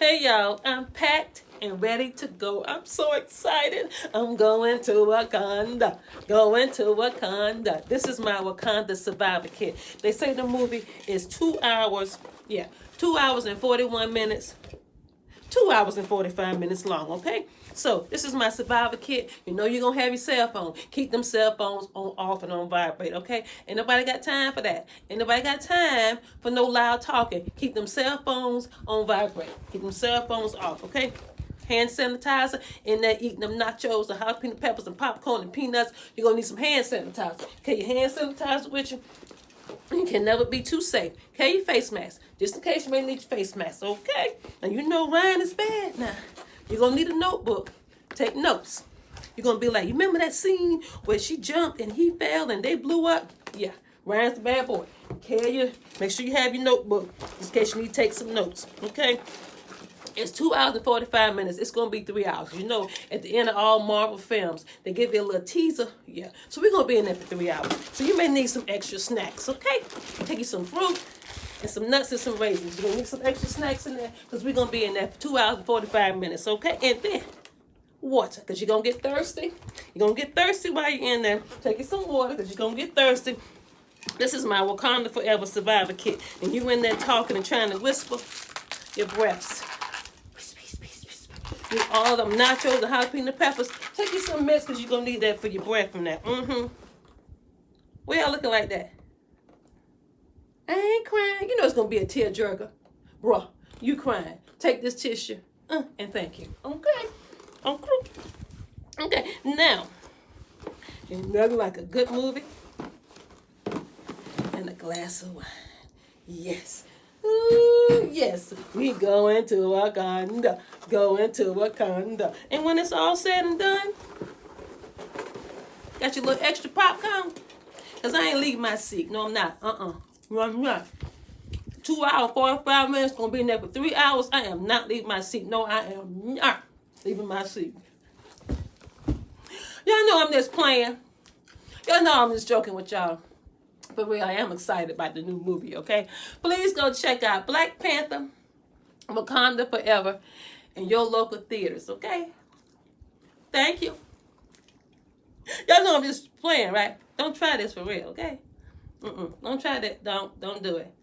Hey y'all, I'm packed and ready to go. I'm so excited. I'm going to Wakanda. Going to Wakanda. This is my Wakanda Survivor Kit. They say the movie is 2 hours. Yeah, 2 hours and 41 minutes. 2 hours and 45 minutes long, okay? So this is my survivor kit. You know you're going to have your cell phone. Keep them cell phones on off and on vibrate, okay? Ain't nobody got time for that. Ain't nobody got time for no loud talking. Keep them cell phones on vibrate. Keep them cell phones off, okay? Hand sanitizer in there eating them nachos, the jalapeno peppers and popcorn and peanuts. You're going to need some hand sanitizer. Okay, your hand sanitizer with you. You can never be too safe. Carry your face mask, just in case you may need your face mask, okay? And you know Ryan is bad now. You're going to need a notebook. Take notes. You're going to be like, you remember that scene where she jumped and he fell and they blew up? Yeah, Ryan's the bad boy. Make sure you have your notebook in case you need to take some notes, okay? It's 2 hours and 45 minutes. It's going to be 3 hours. You know, at the end of all Marvel films, they give you a little teaser. Yeah. So we're going to be in there for 3 hours. So you may need some extra snacks, okay? Take you some fruit and some nuts and some raisins. You're going to need some extra snacks in there because we're going to be in there for 2 hours and 45 minutes, okay? And then water because you're going to get thirsty. You're going to get thirsty while you're in there. Take you some water because you're going to get thirsty. This is my Wakanda Forever Survivor Kit. And you in there talking and trying to whisper your breaths. Eat all them nachos, the jalapeno peppers. Take you some mints because you're going to need that for your breath from that. Why y'all looking like that? I ain't crying. You know it's going to be a tearjerker. Bruh, you crying. Take this tissue. And thank you. Okay. Okay. Now, ain't nothing like a good movie and a glass of wine. Yes. Ooh, yes, we going to Wakanda, going to Wakanda. And when it's all said and done, got your little extra popcorn? Because I ain't leaving my seat. No, I'm not. No, I'm not. 2 hours, 45 minutes, going to be in there for 3 hours. I am not leaving my seat. No, I am not leaving my seat. Y'all know I'm just playing. Y'all know I'm just joking with y'all. But really, I am excited about the new movie, okay? Please go check out Black Panther, Wakanda Forever, in your local theaters, okay? Thank you. Y'all know I'm just playing, right? Don't try this for real, okay? Don't try that. Don't do it.